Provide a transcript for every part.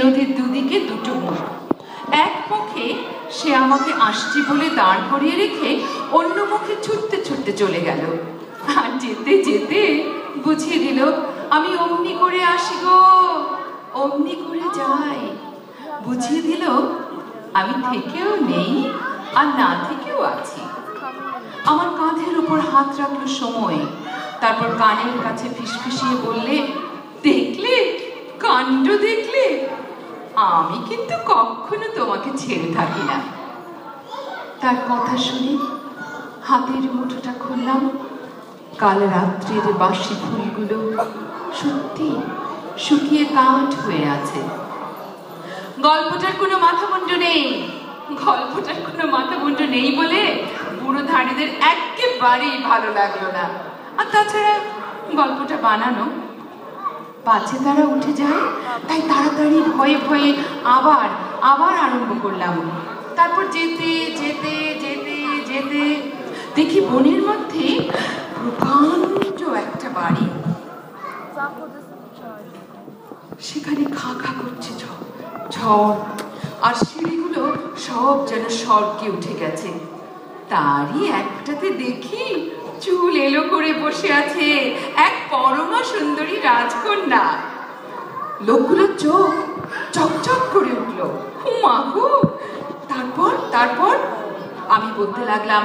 নদীর দুদিকে দুটো মুখ। এক মুখে সে আমাকে আসছি বলে দাঁড় করিয়ে রেখে অন্য মুখে ছুটতে ছুটতে চলে গেল। আর যেতে যেতে বুঝিয়ে দিল, আমি অমনি করে আসি গো, অমনি করে যাই। বুঝিয়ে দিল আমি থেকেও নেই আর না থেকেও আছি। আমার কাঁধের উপর হাত রাখলো সময়, তারপর কানের কাছে ফিসফিসিয়ে বললে, দেখলে কাণ্ড দেখলে, আমি কিন্তু কখনো তোমাকে ছেড়ে থাকি না। তার কথা শুনে হাতের মুঠোটা খুললাম। কাল রাত্রির বাসি ফুলগুলো সত্যি শুকিয়ে কাঠ হয়ে আছে। গল্পটার কোনো মাথামুন্ডু নেই, গল্পটার কোনো মাথামুন্ডু নেই বলে বুড়ো ধাড়িদের একেবারেই ভালো লাগলো না। আর তাছাড়া গল্পটা বানানো, পাছে তারা উঠে যায়, তাই তাড়াতাড়ি ভয়ে ভয়ে আবার আবার আরম্ভ করলাম। তারপর যেতে যেতে যেতে যেতে দেখি বনের মধ্যে প্রকাণ্ড একটা বাড়ি, সেখানে খা খা করছে ঝড়, আর সিঁড়িগুলো সব যেন স্বর্গে উঠে গেছে। তারই একটাতে দেখি চুল এলো করে বসে আছে এক পরমা সুন্দরী রাজকন্যা। লোকগুলোর চোখ চকচক করে উঠলো। মা গো! তারপর তারপর আমি বলতে লাগলাম।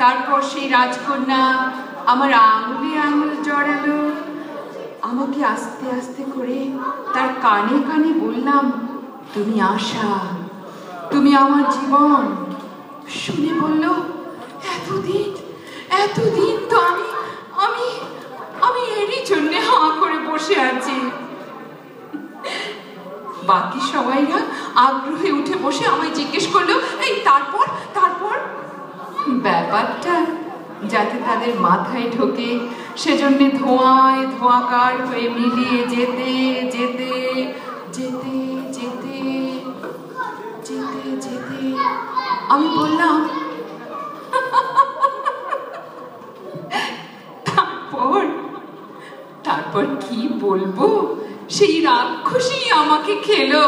তারপর সেই রাজকন্যা আমার আঙুলে আঙুল জড়ালো, আমাকে আস্তে আস্তে করে তার কানে কানে বললাম, তুমি আশা, তুমি আমার জীবন। শুনে বলল, এতদিন এতদিন তো আমি আমি আমি এরই জন্যে হাঁ করে বসে আছি। বাকি সবাইরা আগ্রহে উঠে বসে আমায় জিজ্ঞেস করলো, এই তারপর তারপর? ব্যাপারটা যাতে তাদের মাথায় ঢোকে সেজন্য ধোঁয়ায় ধোঁয়াকার হয়ে মিলিয়ে যেতে যেতে যেতে যেতে যেতে যেতে আমি বললাম, তারপর কি বলবো, সেই রাক্ষসী আমাকে খেলো।